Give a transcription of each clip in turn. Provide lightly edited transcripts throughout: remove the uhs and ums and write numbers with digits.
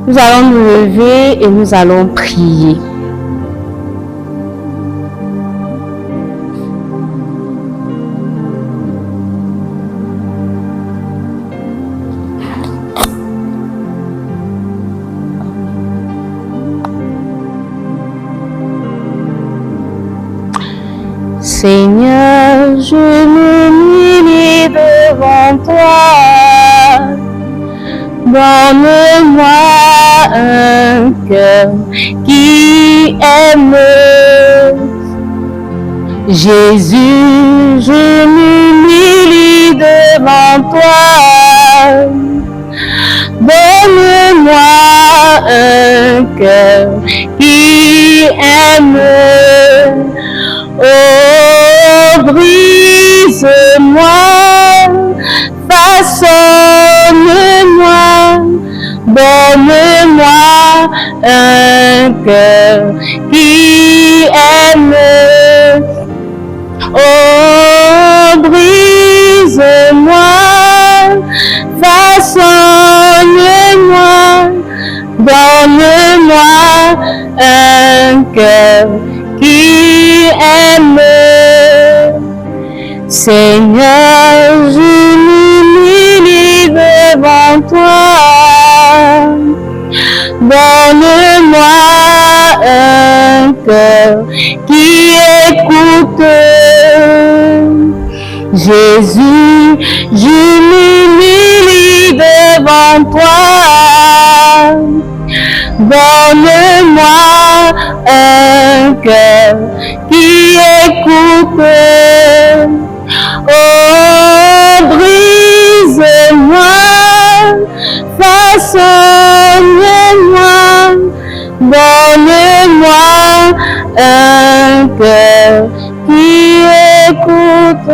Nous allons nous lever et nous allons prier. Seigneur, je m'humilie devant toi. Donne-moi un cœur qui aime. Jésus, je m'humilie devant toi. Donne-moi un cœur qui aime. Oh, brise-moi, façonne-moi, donne-moi un cœur qui aime. Oh, brise-moi, façonne-moi, donne-moi un cœur qui aime. Seigneur, je m'humilie devant toi. Donne-moi un cœur qui écoute. Jésus, je m'humilie devant toi. Donne-moi un cœur qui écoute. Oh, brise-moi, façonne-moi, donne-moi un cœur qui écoute.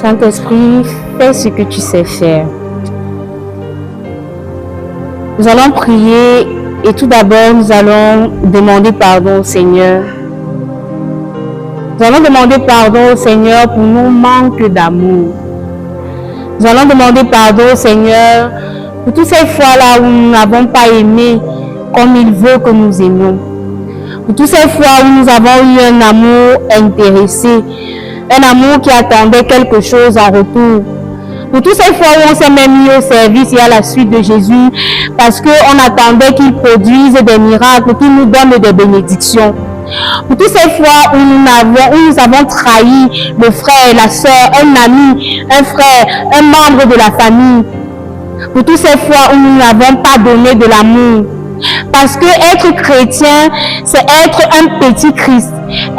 Saint-Esprit, fais ce que tu sais faire. Nous allons prier et tout d'abord, nous allons demander pardon au Seigneur. Nous allons demander pardon au Seigneur pour nos manques d'amour. Nous allons demander pardon au Seigneur pour toutes ces fois-là où nous n'avons pas aimé comme il veut que nous aimions. Pour toutes ces fois où nous avons eu un amour intéressé, un amour qui attendait quelque chose en retour. Pour toutes ces fois où on s'est même mis au service et à la suite de Jésus parce qu'on attendait qu'il produise des miracles, qu'il nous donne des bénédictions. Pour toutes ces fois où nous avons trahi le frère, la soeur, un ami, un frère, un membre de la famille. Pour toutes ces fois où nous n'avons pas donné de l'amour. Parce que être chrétien, c'est être un petit Christ.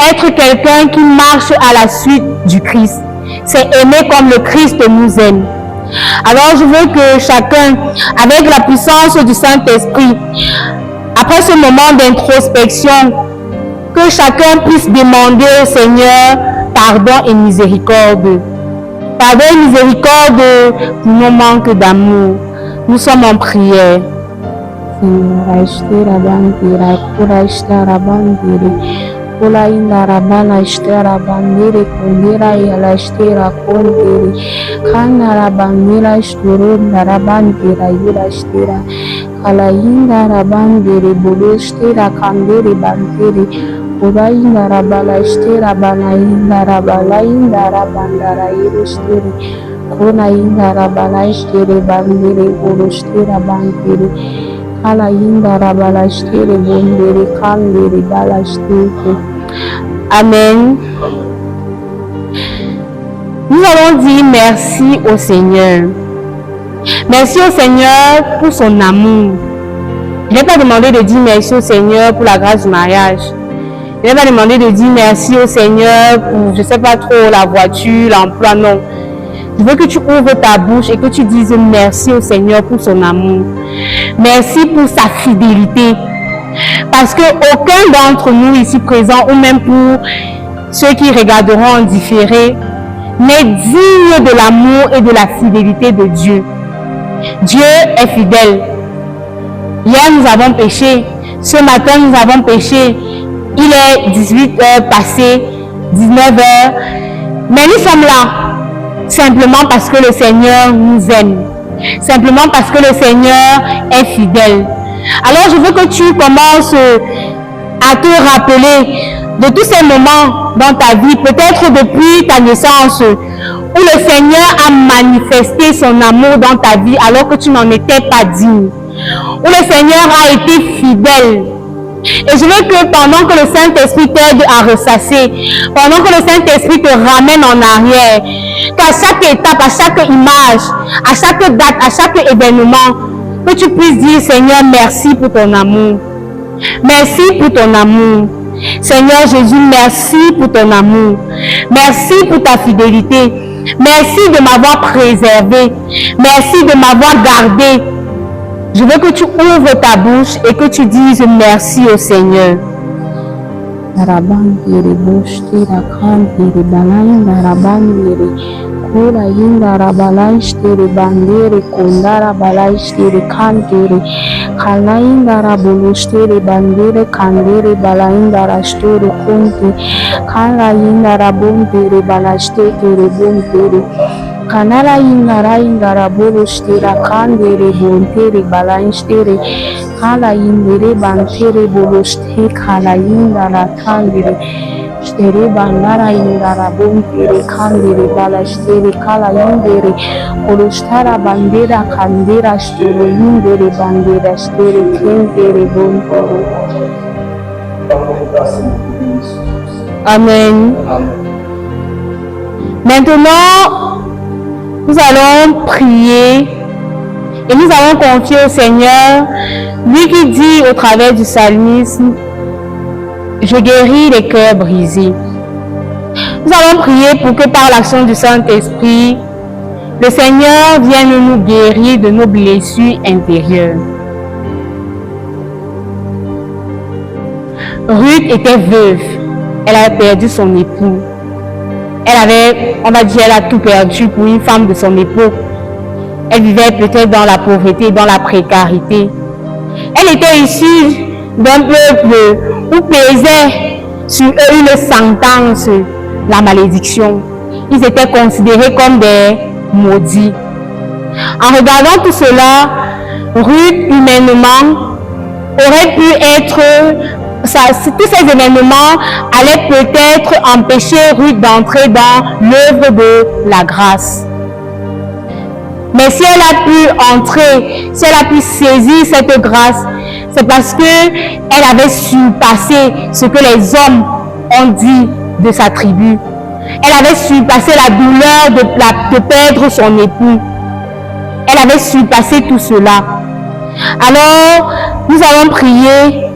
Être quelqu'un qui marche à la suite du Christ. C'est aimer comme le Christ nous aime. Alors je veux que chacun, avec la puissance du Saint-Esprit, après ce moment d'introspection, que chacun puisse demander au Seigneur pardon et miséricorde. Pardon et miséricorde pour nos manques d'amour. Nous sommes en prière. Ola indara bala ishtera bandere kondera yala ishtera kondere kanara bandera ishtoro ndara bandera yala ishtera kala indara bandere bolo ishtera kandere bandere ola indara bala ishtera bana indara bala indara bandara yala ishtera kona indara bala ishtera bandere bolo ishtera bandere kala indara bala ishtera bondere kandere bala ishtera. Amen. Nous allons dire merci au Seigneur. Merci au Seigneur pour son amour. Je n'ai pas demandé de dire merci au Seigneur pour la grâce du mariage. Je n'ai pas demandé de dire merci au Seigneur pour, je ne sais pas trop, la voiture, l'emploi, non. Je veux que tu ouvres ta bouche et que tu dises merci au Seigneur pour son amour. Merci pour sa fidélité. Parce qu'aucun d'entre nous ici présents, ou même pour ceux qui regarderont en différé, n'est digne de l'amour et de la fidélité de Dieu. Dieu est fidèle. Hier, nous avons péché. Ce matin, nous avons péché. Il est 18h passé, 19h. Mais nous sommes là, simplement parce que le Seigneur nous aime. Simplement parce que le Seigneur est fidèle. Alors, je veux que tu commences à te rappeler de tous ces moments dans ta vie, peut-être depuis ta naissance, où le Seigneur a manifesté son amour dans ta vie alors que tu n'en étais pas digne. Où le Seigneur a été fidèle. Et je veux que pendant que le Saint-Esprit t'aide à ressasser, pendant que le Saint-Esprit te ramène en arrière, qu'à chaque étape, à chaque image, à chaque date, à chaque événement, que tu puisses dire, Seigneur, merci pour ton amour. Merci pour ton amour. Seigneur Jésus, merci pour ton amour. Merci pour ta fidélité. Merci de m'avoir préservé. Merci de m'avoir gardé. Je veux que tu ouvres ta bouche et que tu dises merci au Seigneur. Kura yindara balaishtere bandere kundara balaishtere kantere kala yindara bolushtere bandere kandere balaindara shtere kunte kala yindara bondere balashtere bondere kanala yindara bolushtera kandere bontere balaishtere kala yindere bantere bolushte kala yindara kandere Shtere bandara indara bontere kandere balashtere kala yindere koroshtara bandera kandera shtere yindere bandera shtere kentere bontere. Amen. Maintenant, nous allons prier et nous allons confier au Seigneur, lui qui dit au travers du psalmisme, je guéris les cœurs brisés. Nous allons prier pour que par l'action du Saint-Esprit, le Seigneur vienne nous guérir de nos blessures intérieures. Ruth était veuve. Elle avait perdu son époux. On va dire, elle a tout perdu pour une femme de son époque. Elle vivait peut-être dans la pauvreté, dans la précarité. Elle était issue d'un peuple où pesait sur eux une sentence, la malédiction. Ils étaient considérés comme des maudits. En regardant tout cela, Ruth, humainement, aurait pu être... tous ces événements allaient peut-être empêcher Ruth d'entrer dans l'œuvre de la grâce. Mais si elle a pu entrer, si elle a pu saisir cette grâce, c'est parce qu'elle avait surpassé ce que les hommes ont dit de sa tribu. Elle avait surpassé la douleur de perdre son époux. Elle avait surpassé tout cela. Alors, nous allons prier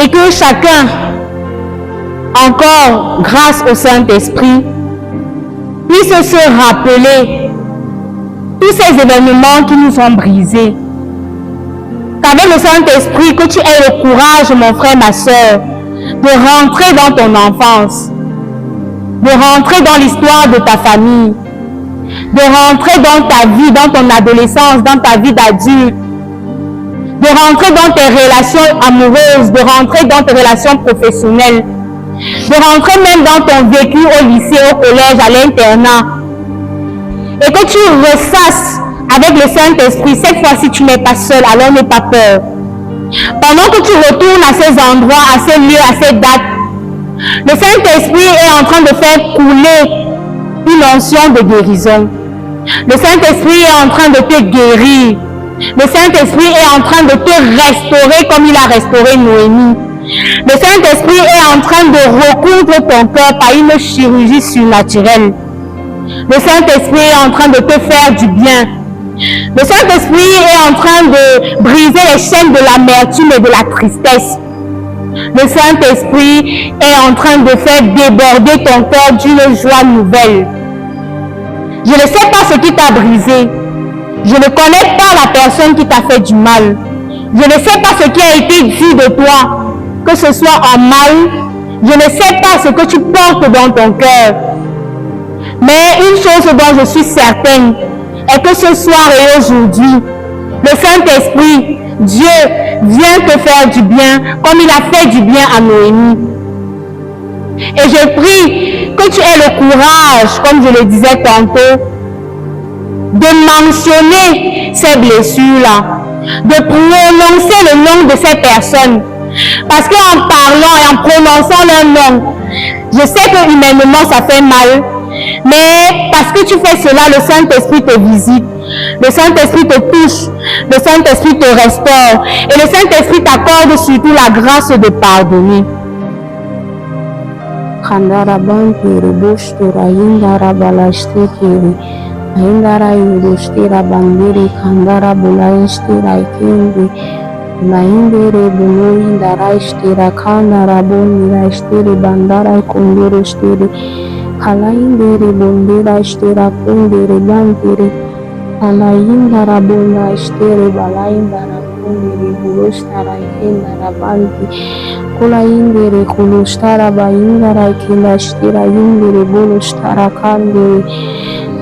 et que chacun, encore grâce au Saint-Esprit, puisse se rappeler tous ces événements qui nous ont brisés. Qu'avec le Saint-Esprit, que tu aies le courage, mon frère, ma soeur, de rentrer dans ton enfance, de rentrer dans l'histoire de ta famille, de rentrer dans ta vie, dans ton adolescence, dans ta vie d'adulte, de rentrer dans tes relations amoureuses, de rentrer dans tes relations professionnelles, de rentrer même dans ton vécu au lycée, au collège, à l'internat, et que tu ressasses avec le Saint-Esprit. Cette fois-ci, tu n'es pas seul, alors n'aie pas peur. Pendant que tu retournes à ces endroits, à ces lieux, à ces dates, le Saint-Esprit est en train de faire couler une onction de guérison. Le Saint-Esprit est en train de te guérir. Le Saint-Esprit est en train de te restaurer comme il a restauré Noémie. Le Saint-Esprit est en train de recoudre ton cœur par une chirurgie surnaturelle. Le Saint-Esprit est en train de te faire du bien. Le Saint-Esprit est en train de briser les chaînes de l'amertume et de la tristesse. Le Saint-Esprit est en train de faire déborder ton cœur d'une joie nouvelle. Je ne sais pas ce qui t'a brisé. Je ne connais pas la personne qui t'a fait du mal. Je ne sais pas ce qui a été dit de toi, que ce soit en mal. Je ne sais pas ce que tu portes dans ton cœur. Mais une chose dont je suis certaine est que ce soir et aujourd'hui, le Saint-Esprit, Dieu, vient te faire du bien comme il a fait du bien à Noémie. Et je prie que tu aies le courage, comme je le disais tantôt, de mentionner ces blessures-là, de prononcer le nom de ces personnes. Parce qu'en parlant et en prononçant leur nom, je sais que humainement ça fait mal, mais parce que tu fais cela, le Saint-Esprit te visite, le Saint-Esprit te touche, le Saint-Esprit te restaure et le Saint-Esprit t'accorde surtout la grâce de pardonner. Indara yudustira bandiri kandara bulaistira ikindi laindere bulu indara istira kandara bundira istiri bandara kunduru istiri kalaindere bundira istira kundiri bandiri kalaindara bunda istiri balaindara kundiri bulustara ikindara bandi kulaindere kulustara baindara ikinda istira indiri bulustara kandiri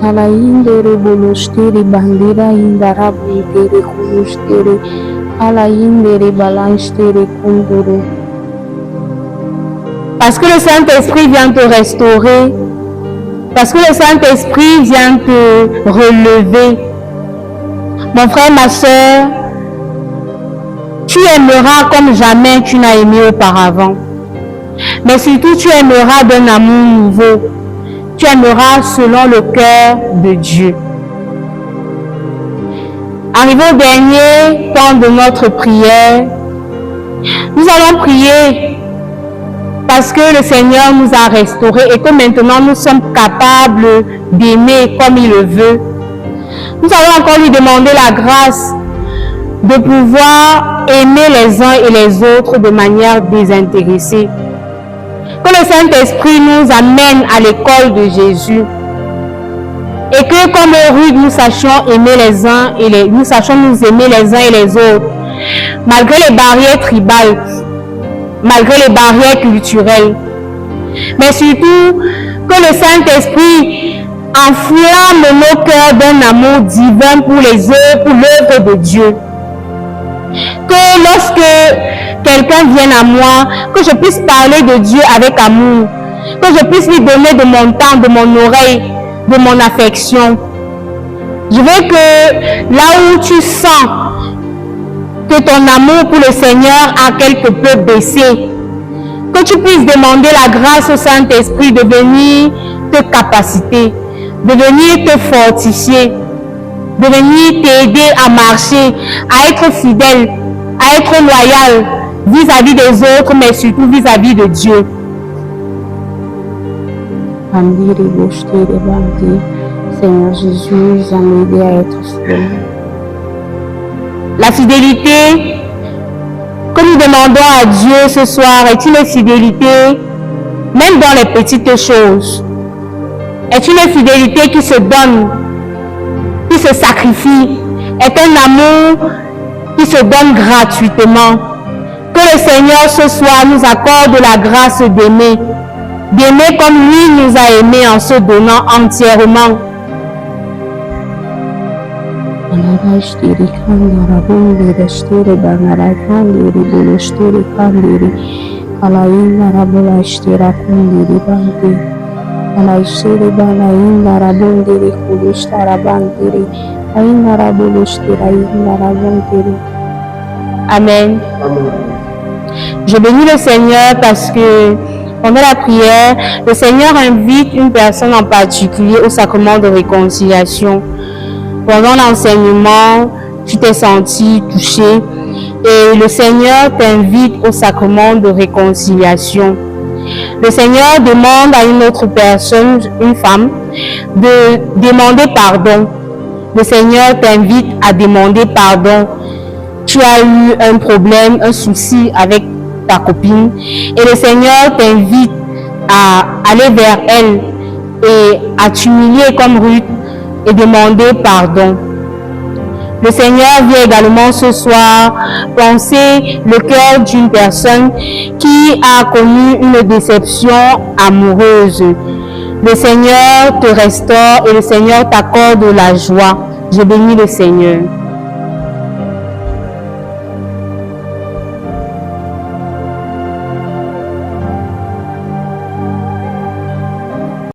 Alaindere bolosteri bandera indara bundere kulusteri alaindere balanstere kunduru. Parce que le Saint-Esprit vient te restaurer, parce que le Saint-Esprit vient te relever. Mon frère, ma soeur, tu aimeras comme jamais tu n'as aimé auparavant. Mais surtout, tu aimeras d'un amour nouveau. Tu aimeras selon le cœur de Dieu. Arrivé au dernier temps de notre prière, nous allons prier parce que le Seigneur nous a restaurés et que maintenant nous sommes capables d'aimer comme il le veut. Nous allons encore lui demander la grâce de pouvoir aimer les uns et les autres de manière désintéressée. Que le Saint-Esprit nous amène à l'école de Jésus et que comme Ruth, nous sachions aimer les uns et nous sachions nous aimer les uns et les autres, malgré les barrières tribales, malgré les barrières culturelles. Mais surtout, que le Saint-Esprit enflamme nos cœurs d'un amour divin pour les œuvres, pour l'œuvre de Dieu. Que lorsque quelqu'un vienne à moi, que je puisse parler de Dieu avec amour, que je puisse lui donner de mon temps, de mon oreille, de mon affection. Je veux que là où tu sens que ton amour pour le Seigneur a quelque peu baissé, que tu puisses demander la grâce au Saint-Esprit de venir te capaciter, de venir te fortifier, de venir t'aider à marcher, à être fidèle, à être loyal vis-à-vis des autres, mais surtout vis-à-vis de Dieu. Seigneur Jésus, viens m'aider à être fidèle. La fidélité que nous demandons à Dieu ce soir est une fidélité même dans les petites choses. Est une fidélité qui se donne, qui se sacrifie, est un amour qui se donne gratuitement. Que le Seigneur ce soir nous accorde la grâce d'aimer, d'aimer comme lui nous a aimés en se donnant entièrement. Amen. Je bénis le Seigneur parce que pendant la prière, le Seigneur invite une personne en particulier au sacrement de réconciliation. Pendant l'enseignement, tu t'es senti touché et le Seigneur t'invite au sacrement de réconciliation. Le Seigneur demande à une autre personne, une femme, de demander pardon. Le Seigneur t'invite à demander pardon. Tu as eu un problème, un souci avec ta copine et le Seigneur t'invite à aller vers elle et à t'humilier comme Ruth et demander pardon. Le Seigneur vient également ce soir penser le cœur d'une personne qui a connu une déception amoureuse. Le Seigneur te restaure et le Seigneur t'accorde la joie. Je bénis le Seigneur.